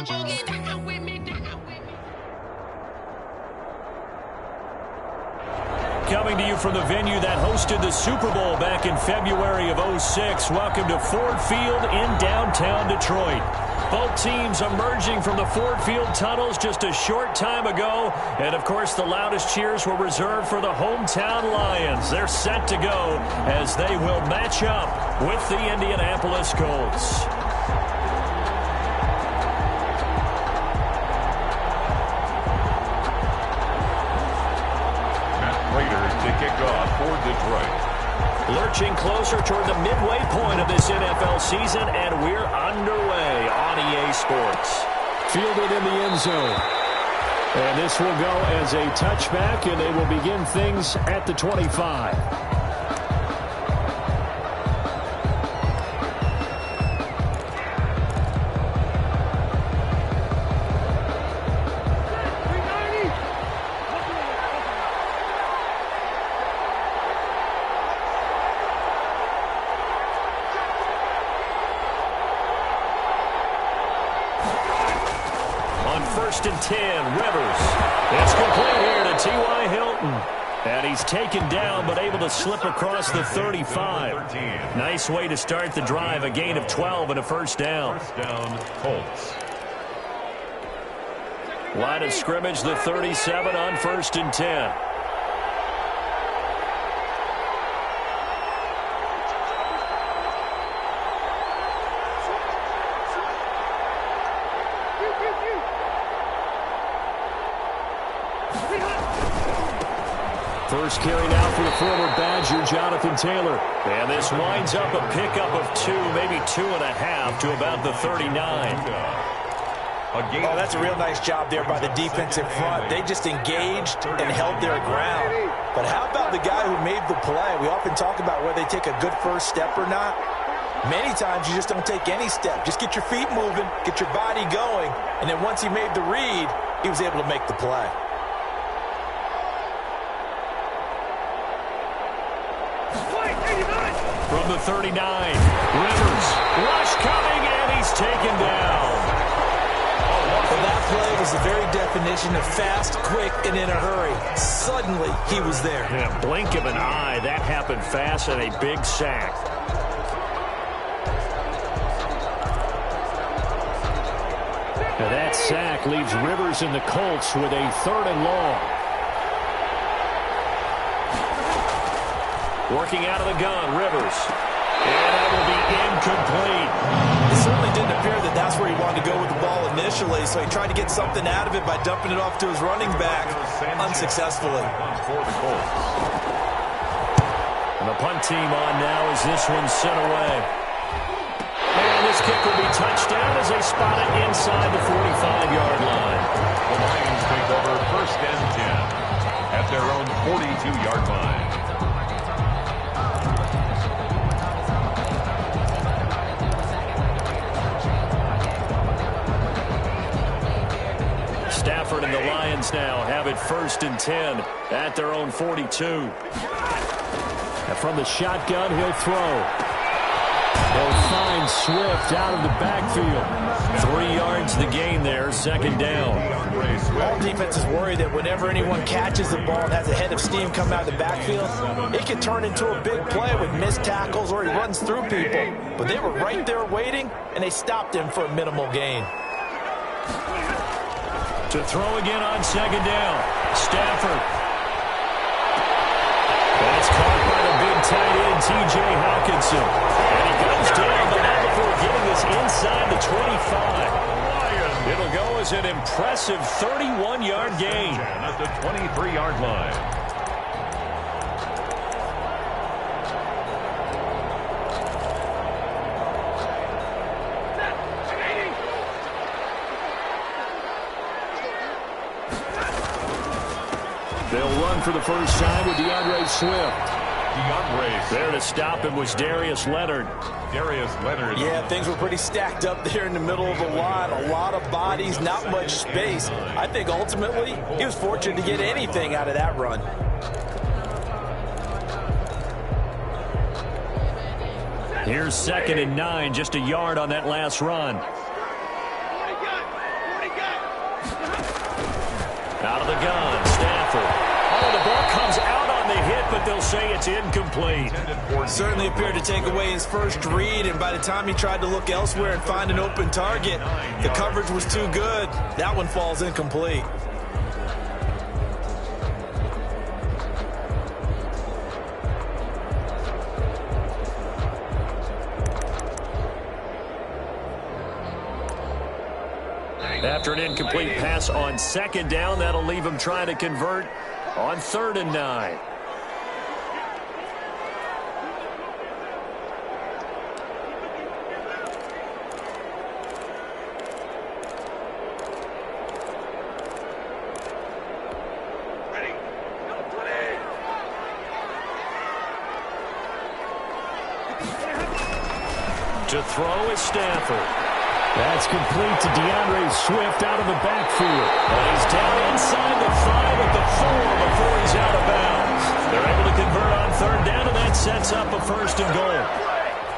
Coming to you from the venue that hosted the Super Bowl back in February of '06. Welcome to Ford Field in downtown Detroit. Both teams emerging from the Ford Field tunnels just a short time ago. And, of course, the loudest cheers were reserved for the hometown Lions. They're set to go as they will match up with the Indianapolis Colts. To kick off for Detroit. Lurching closer toward the midway point of this NFL season, and we're underway on EA Sports. Fielded in the end zone. And this will go as a touchback, and they will begin things at the 25. First and 10, Rivers. It's complete here to T.Y. Hilton. And he's taken down but able to slip across the 35. Nice way to start the drive, a gain of 12 and a first down. First down, Colts. Line of scrimmage, the 37 on first and 10. First carry now for the former Badger, Jonathan Taylor. And this winds up a pickup of 2, maybe 2.5 to about the 39. Oh, that's a real nice job there by the defensive front. They just engaged and held their ground. But how about the guy who made the play? We often talk about whether they take a good first step or not. Many times you just don't take any step. Just get your feet moving, get your body going, and then once he made the read, he was able to make the play. From the 39, Rivers, rush coming, and he's taken down. Well, that play was the very definition of fast, quick, and in a hurry. Suddenly, he was there. In a blink of an eye, that happened fast, and a big sack. Now that sack leaves Rivers and the Colts with a 3rd and long. Working out of the gun, Rivers. And that will be incomplete. It certainly didn't appear that that's where he wanted to go with the ball initially, so he tried to get something out of it by dumping it off to his running back unsuccessfully. And the punt team on now as this one's sent away. And this kick will be touched down as they spot it inside the 45-yard line. The Lions take over first and 10 at their own 42-yard line. Stafford and the Lions now have it first and 10 at their own 42. And from the shotgun, he'll throw. They'll find Swift out of the backfield. 3 yards the gain there, second down. All defenses worry that whenever anyone catches the ball and has a head of steam come out of the backfield, it can turn into a big play with missed tackles or he runs through people. But they were right there waiting, and they stopped him for a minimal gain. To throw again on second down. Stafford. That's caught by the big tight end, T.J. Hawkinson. And he goes down, but not before getting this inside the 25. It'll go as an impressive 31-yard gain. At the 23-yard line. They'll run for the first time with DeAndre Swift. There to stop him was Darius Leonard. Yeah, things were pretty stacked up there in the middle of the line. A lot of bodies, not much space. I think ultimately he was fortunate to get anything out of that run. Here's 2nd and 9, just a yard on that last run. Out of the gun, Stafford. Oh, the ball comes out on the hit, but they'll say it's incomplete. Certainly appeared to take away his first read, and by the time he tried to look elsewhere and find an open target, the coverage was too good. That one falls incomplete. After an incomplete pass on second down, that'll leave him trying to convert on 3rd and 9. To throw is Stafford. That's complete to DeAndre Swift out of the backfield. And he's down inside the 5 at the 4 before he's out of bounds. They're able to convert on 3rd down, and that sets up a 1st and goal.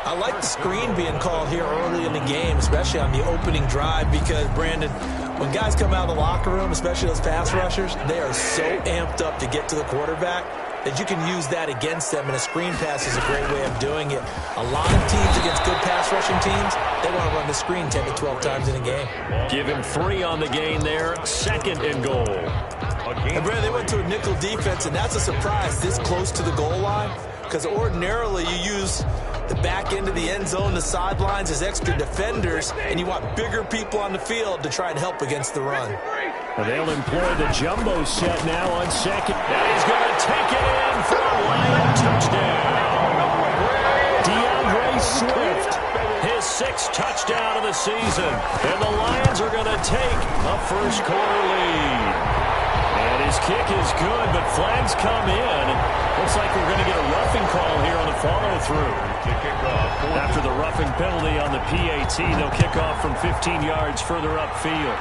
I like the screen being called here early in the game, especially on the opening drive, because, Brandon, when guys come out of the locker room, especially those pass rushers, they are so amped up to get to the quarterback that you can use that against them, and a screen pass is a great way of doing it. A lot of teams against good pass rushing teams, they want to run the screen 10 to 12 times in a game. Give him 3 on the gain there, 2nd and goal. And Brandon, they went to a nickel defense, and that's a surprise this close to the goal line, because ordinarily you use the back end of the end zone, the sidelines as extra defenders, and you want bigger people on the field to try and help against the run. And they'll employ the jumbo set now on 2nd. And he's going to take it in for a Lion touchdown. DeAndre Swift, his 6th touchdown of the season. And the Lions are going to take a 1st quarter lead. And his kick is good, but flags come in. Looks like we're going to get a roughing call here on the follow-through. After the roughing penalty on the PAT, they'll kick off from 15 yards further upfield.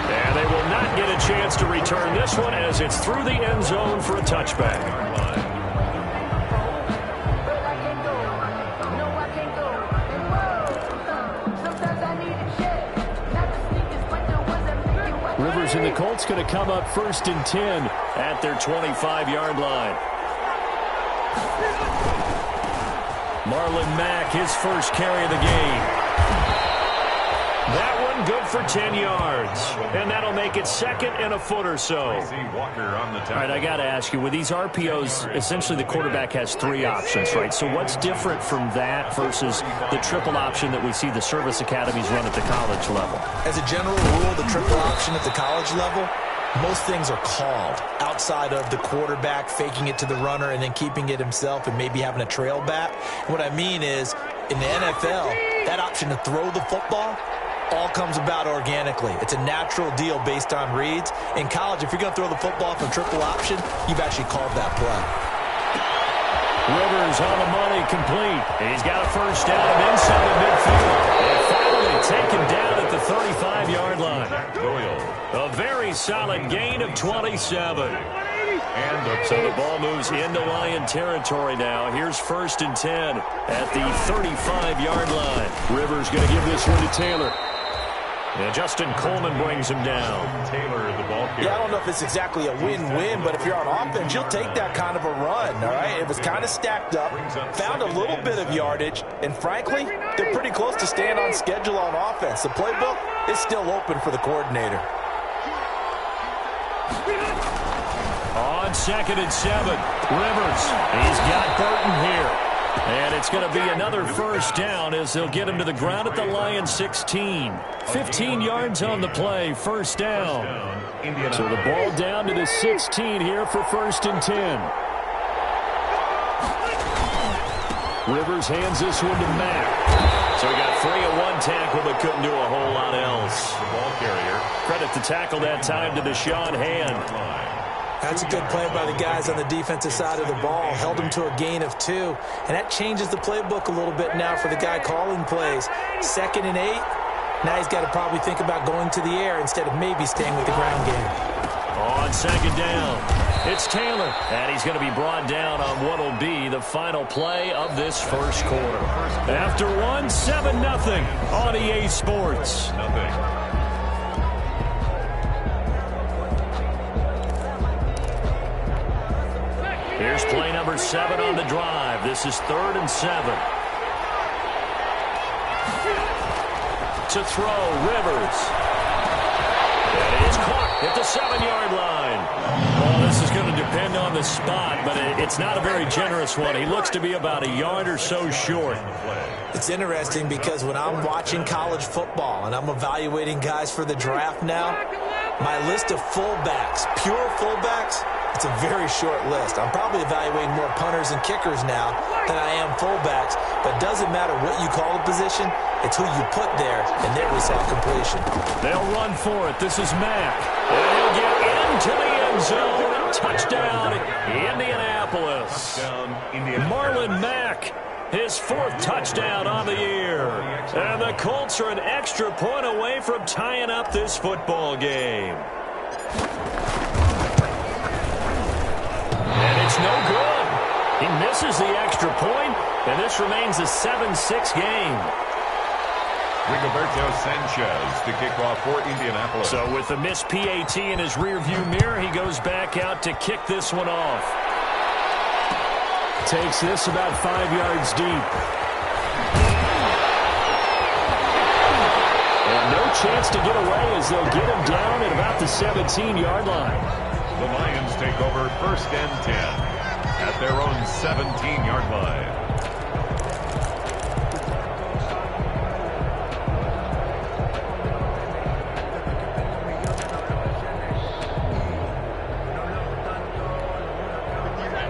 And they will not get a chance to return this one as it's through the end zone for a touchback. Rivers and the Colts going to come up 1st and 10 at their 25-yard line. Marlon Mack, his first carry of the game. That one good for 10 yards. And that'll make it 2nd and a foot or so. All right, I got to ask you, with these RPOs, essentially the quarterback has 3 options, right? So what's different from that versus the triple option that we see the service academies run at the college level? As a general rule, the triple option at the college level, most things are called outside of the quarterback faking it to the runner and then keeping it himself and maybe having a trail back. What I mean is, in the NFL, that option to throw the football all comes about organically. It's a natural deal based on reads. In college, if you're going to throw the football from triple option, you've actually called that play. Rivers on the money, complete. He's got a 1st down inside the midfield. And finally taken down at the 35-yard line. A very solid gain of 27. So the ball moves into Lion territory now. Here's 1st and 10 at the 35-yard line. Rivers going to give this one to Taylor. And Justin Coleman brings him down. Taylor, the ball carrier. Yeah, I don't know if it's exactly a win-win, but if you're on offense, you'll take that kind of a run, all right? It was kind of stacked up, found a little bit of yardage, and frankly, they're pretty close to staying on schedule on offense. The playbook is still open for the coordinator. On 2nd and 7, Rivers. He's got Burton here. And it's going to be another 1st down as they'll get him to the ground at the Lions 16. 15 yards on the play, 1st down. So the ball down to the 16 here for 1st and 10. Rivers hands this one to Mack. So he got 3 at 1 tackle but couldn't do a whole lot else. The ball carrier. Credit the tackle that time to Deshaun Hand. That's a good play by the guys on the defensive side of the ball. Held him to a gain of 2. And that changes the playbook a little bit now for the guy calling plays. 2nd and 8. Now he's got to probably think about going to the air instead of maybe staying with the ground game. On 2nd down, it's Taylor. And he's going to be brought down on what will be the final play of this 1st quarter. After one, 7-0 on EA Sports. Here's play number 7 on the drive. This is 3rd and 7. To throw, Rivers. And it is caught at the 7-yard line. Well, this is going to depend on the spot, but it's not a very generous one. He looks to be about a yard or so short. It's interesting because when I'm watching college football and I'm evaluating guys for the draft now, my list of fullbacks, pure fullbacks, it's a very short list. I'm probably evaluating more punters and kickers now than I am fullbacks, but it doesn't matter what you call the position, it's who you put there, and there we saw completion. They'll run for it. This is Mack. And he'll get into the end zone. Touchdown, Indianapolis. Marlon Mack, his 4th touchdown on the year. And the Colts are an extra point away from tying up this football game. And it's no good. He misses the extra point, and this remains a 7-6 game. Rigoberto Sanchez to kick off for Indianapolis. So with a missed PAT in his rearview mirror, he goes back out to kick this one off. Takes this about 5 yards deep. And no chance to get away as they'll get him down at about the 17-yard line. The Lions take over 1st and 10 at their own 17-yard line.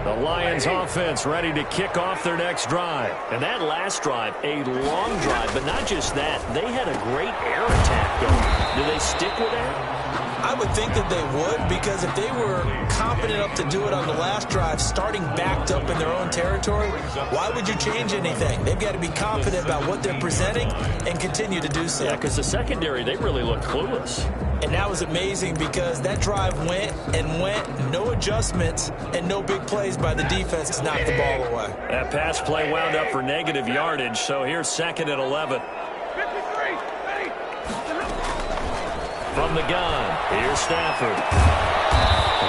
The Lions offense ready to kick off their next drive. And that last drive, a long drive, but not just that. They had a great air attack going. Do they stick with that? I would think that they would, because if they were confident enough to do it on the last drive, starting backed up in their own territory, why would you change anything? They've got to be confident about what they're presenting and continue to do so. Yeah, because the secondary, they really look clueless. And that was amazing because that drive went and went, no adjustments, and no big plays by the defense to knock the ball away. That pass play wound up for negative yardage, so here's 2nd and 11. From the gun, here's Stafford.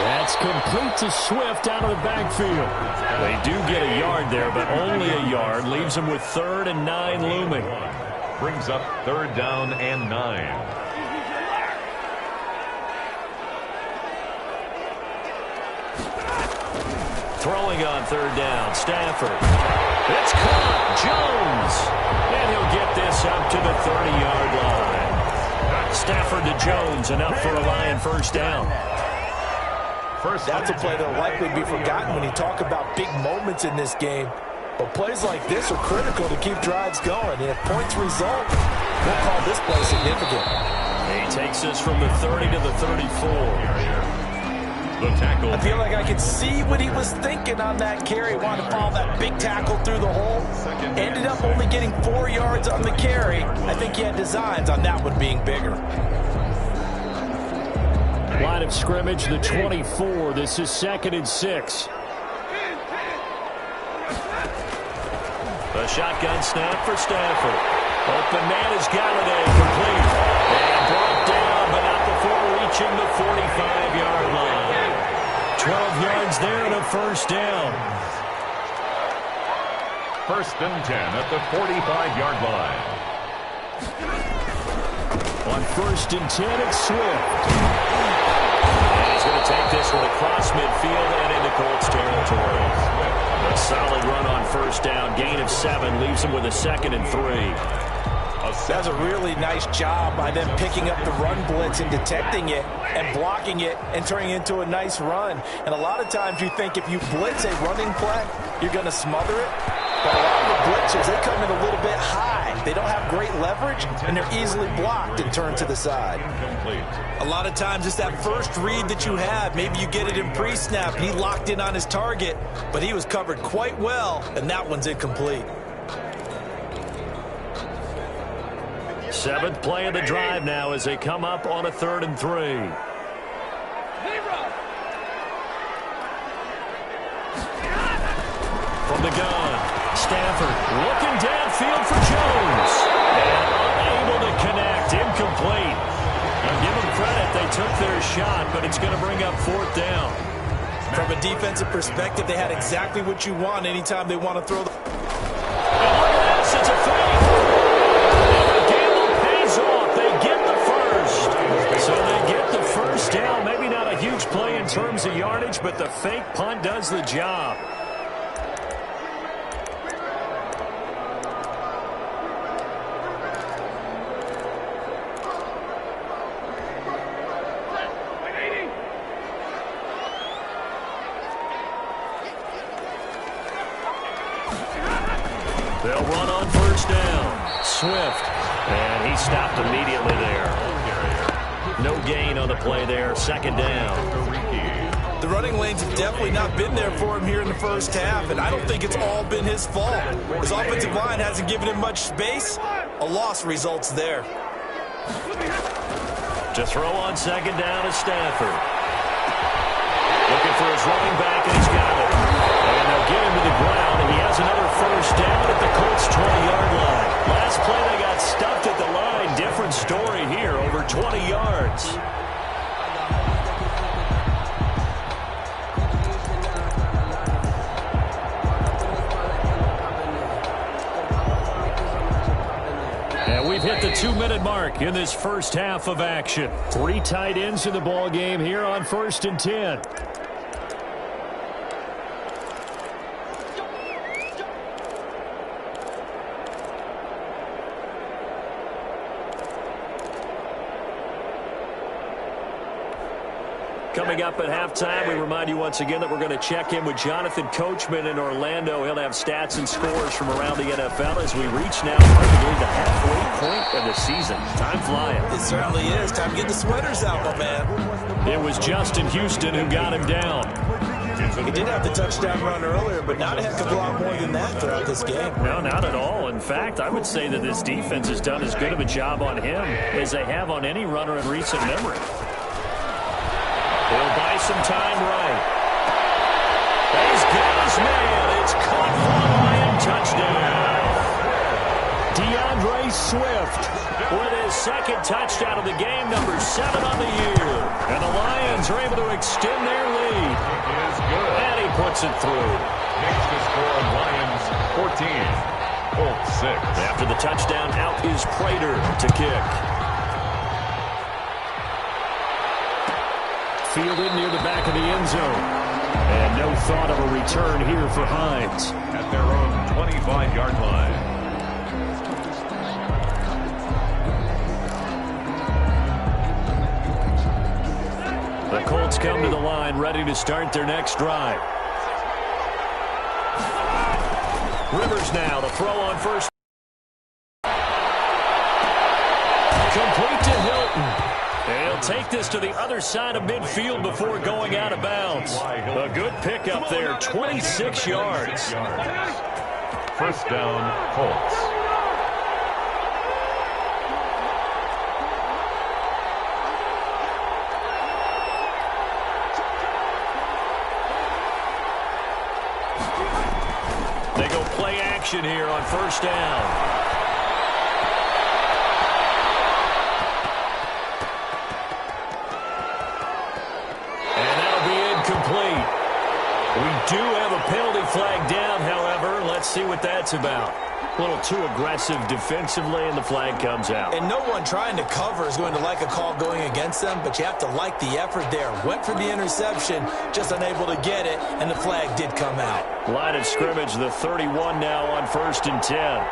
That's complete to Swift out of the backfield. They do get a yard there, but only a yard. Leaves them with 3rd and 9 looming. Brings up 3rd down and 9. Throwing on 3rd down, Stafford. It's caught, Jones. And he'll get this up to the 30-yard line. Stafford to Jones, enough for a Lion 1st down. That's a play that will likely be forgotten when you talk about big moments in this game. But plays like this are critical to keep drives going. And if points result, we'll call this play significant. He takes us from the 30 to the 34. The tackle. I feel like I could see what he was thinking on that carry. Wanted to follow that big tackle through the hole. Ended up only getting 4 yards on the carry. I think he had designs on that one being bigger. Line of scrimmage, the 24. This is 2nd and 6. The shotgun snap for Stafford. Open man is Galladay, complete. And brought down, but not before reaching the 45-yard line. 12 yards there and a 1st down. 1st and 10 at the 45-yard line. On 1st and 10, it's Swift. And he's going to take this one across midfield and into Colts territory. A solid run on 1st down. Gain of 7 leaves him with a 2nd and 3. That's a really nice job by them picking up the run blitz and detecting it and blocking it and turning it into a nice run. And a lot of times you think if you blitz a running play, you're going to smother it. But a lot of the blitzers, they come in a little bit high. They don't have great leverage, and they're easily blocked and turned to the side. A lot of times it's that first read that you have. Maybe you get it in pre-snap, and he locked in on his target, but he was covered quite well, and that one's incomplete. 7th play of the drive now as they come up on a 3rd and 3. From the gun, Stafford looking downfield for Jones. And unable to connect, incomplete. Now give them credit, they took their shot, but it's going to bring up 4th down. From a defensive perspective, they had exactly what you want anytime they want to throw the... And look at this, it's a fake. And the gamble pays off. They get the first. So they get the first down. Maybe not a huge play in terms of yardage, but the fake punt does the job. They'll run on first down. Swift. And he stopped immediately there. No gain on the play there. Second down. The running lanes have definitely not been there for him here in the first half, and I don't think it's all been his fault. His offensive line hasn't given him much space. A loss results there. To throw on second down is Stafford. Looking for his running back, and he's got it. And they'll get him to the ground, and he has another first down at the Colts' 20-yard line. Last play, they got stuffed at the line. Different story here, over 20 yards. And we've hit the 2-minute mark in this first half of action. 3 tight ends in the ball game here on 1st and 10. Coming up at halftime, we remind you once again that we're going to check in with Jonathan Coachman in Orlando. He'll have stats and scores from around the NFL as we reach now, hard to believe, the halfway point of the season. Time flying. It certainly is. Time to get the sweaters out, my man. It was Justin Houston who got him down. He did have the touchdown run earlier, but not a heck of a lot more than that throughout this game. No, not at all. In fact, I would say that this defense has done as good of a job on him as they have on any runner in recent memory. He'll buy some time right. He's got his man. It's caught for a Lion touchdown. DeAndre Swift with his second touchdown of the game, number 7 on the year. And the Lions are able to extend their lead. And he puts it through. Makes the score Lions 14, Colts 6. After the touchdown, out is Prater to kick. Fielded near the back of the end zone. And no thought of a return here for Hines. At their own 25-yard line. The Colts come to the line ready to start their next drive. Rivers now, the throw on first. Complete to Hilton. And he'll take this to the other side of midfield before going out of bounds. A good pickup there, 26 yards. First down, Colts. They go play action here on first down. We do have a penalty flag down, however. Let's see what that's about. A little too aggressive defensively, and the flag comes out. And no one trying to cover is going to like a call going against them, but you have to like the effort there. Went for the interception, just unable to get it, and the flag did come out. Line of scrimmage, the 31 now on 1st and 10.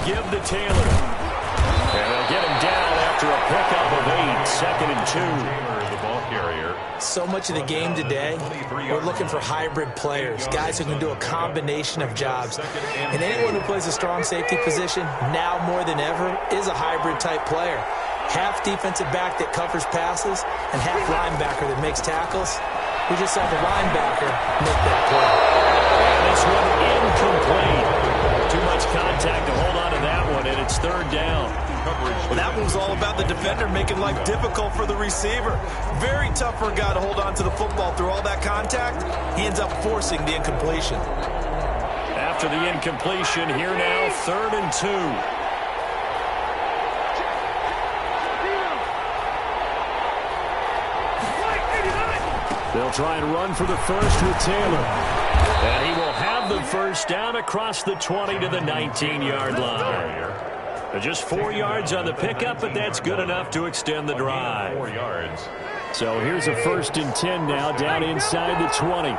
Give to Taylor. And they'll get him down after a pickup of 8. 2nd and 2. Taylor, the ball carrier. So much of the game today, we're looking for hybrid players, guys who can do a combination of jobs. And anyone who plays a strong safety position, now more than ever, is a hybrid type player. Half defensive back that covers passes and half linebacker that makes tackles. We just saw the linebacker make that play. And this one incomplete. Too much contact to hold on to that one, and it's 3rd down. coverage. Well, that one was all about the defender making life difficult for the receiver. Very tough for a guy to hold on to the football through all that contact. He ends up forcing the incompletion. After the incompletion, here now, 3rd and 2. They'll try and run for the first with Taylor. And he will have the first down across the 20 to the 19-yard line. Just 4 yards on the pickup, but that's good enough to extend the drive. 4 yards. So here's a 1st and 10 now, down inside the 20.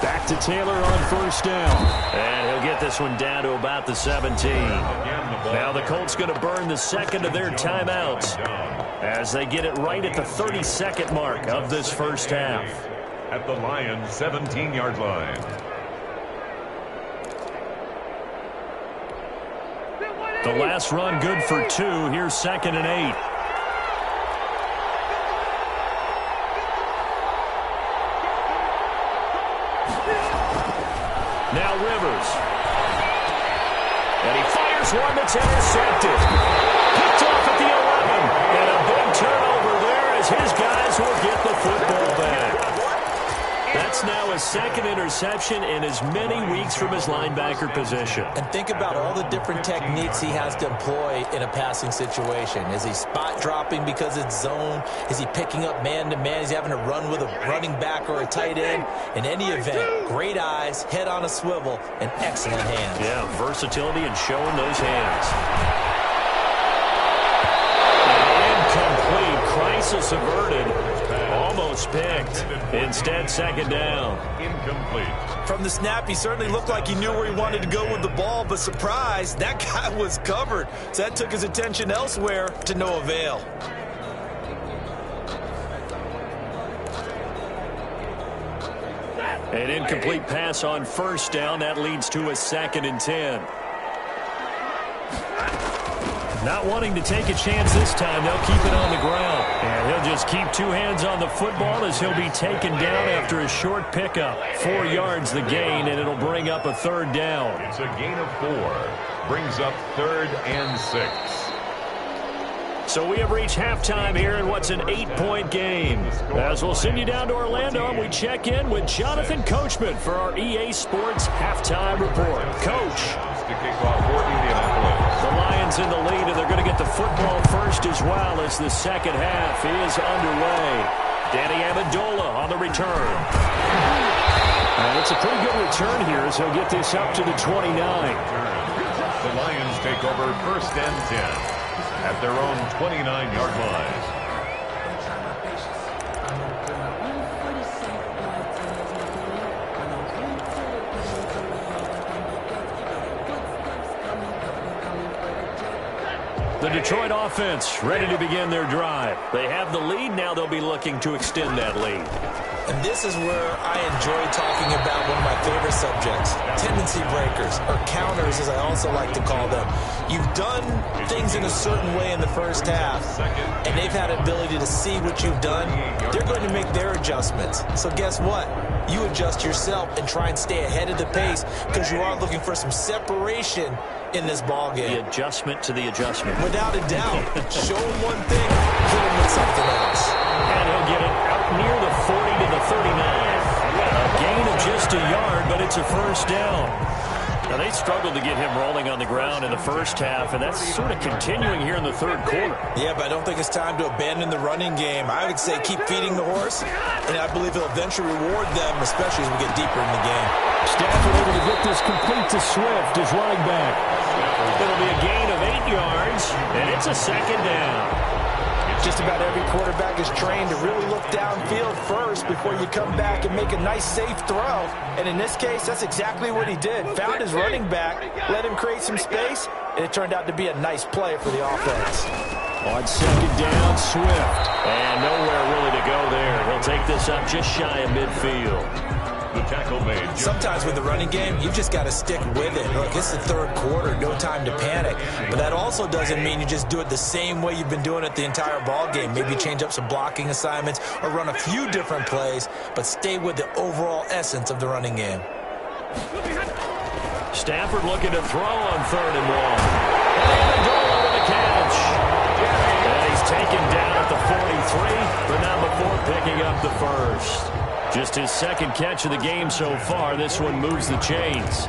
Back to Taylor on 1st down. And he'll get this one down to about the 17. Now the Colts going to burn the second of their timeouts as they get it right at the 32nd mark of this first half. At the Lions' 17-yard line. The last run good for 2. Here's 2nd and 8. Now Rivers. And he fires one that's intercepted. Picked off at the 11. And a big turnover there as his guys will get the football back. That's now his 2nd interception in as many weeks from his linebacker position. And think about all the different techniques he has to employ in a passing situation. Is he spot dropping because it's zone? Is he picking up man-to-man? Is he having to run with a running back or a tight end? In any event, great eyes, head on a swivel, and excellent hands. Yeah, versatility and showing those hands. Incomplete. Crisis averted. Almost picked. Instead, 2nd down. Incomplete. From the snap, he certainly looked like he knew where he wanted to go with the ball, but surprise, that guy was covered. So that took his attention elsewhere to no avail. An incomplete pass on 1st down. That leads to a 2nd and 10. Not wanting to take a chance this time, they'll keep it on the ground. And he'll just keep 2 hands on the football as he'll be taken down after a short pickup. 4 yards the gain, and it'll bring up a 3rd down. It's a gain of 4. Brings up 3rd and 6. So we have reached halftime here in what's an 8-point game. As we'll send you down to Orlando, and we check in with Jonathan Coachman for our EA Sports Halftime Report. Coach. To kick off for Indianapolis. The Lions in the lead, and they're going to get the football first as well as the second half is underway. Danny Amendola on the return. And it's a pretty good return here as he'll get this up to the 29. The Lions take over 1st and 10 at their own 29-yard line. The Detroit offense ready to begin their drive. They have the lead. Now they'll be looking to extend that lead. And this is where I enjoy talking about one of my favorite subjects, tendency breakers, or counters as I also like to call them. You've done things in a certain way in the first half, and they've had ability to see what you've done. They're going to make their adjustments. So guess what? You adjust yourself and try and stay ahead of the pace because you are looking for some separation in this ball game. The adjustment to the adjustment. Without a doubt. Show him one thing, hit him with something else. And he'll get it out near the 40 to the 39. A gain of just a yard, but it's a 1st down. Now, they struggled to get him rolling on the ground in the first half, and that's sort of continuing here in the 3rd quarter. Yeah, but I don't think it's time to abandon the running game. I would say keep feeding the horse, and I believe he'll eventually reward them, especially as we get deeper in the game. Stafford able to get this complete to Swift as running back. It'll be a gain of 8 yards, and it's a 2nd down. Just about every quarterback is trained to really look downfield first before you come back and make a nice, safe throw. And in this case, that's exactly what he did. Found his running back, let him create some space, and it turned out to be a nice play for the offense. On 2nd down, Swift. And nowhere really to go there. He'll take this up just shy of midfield. The tackle made. Sometimes with the running game, you've just got to stick with it. Look, it's the 3rd quarter, no time to panic. But that also doesn't mean you just do it the same way you've been doing it the entire ball game. Maybe change up some blocking assignments or run a few different plays, but stay with the overall essence of the running game. Stafford looking to throw on 3rd and 1. Amendola with a catch. And he's taken down at the 43, but not before picking up the first. Just his second catch of the game so far. This one moves the chains.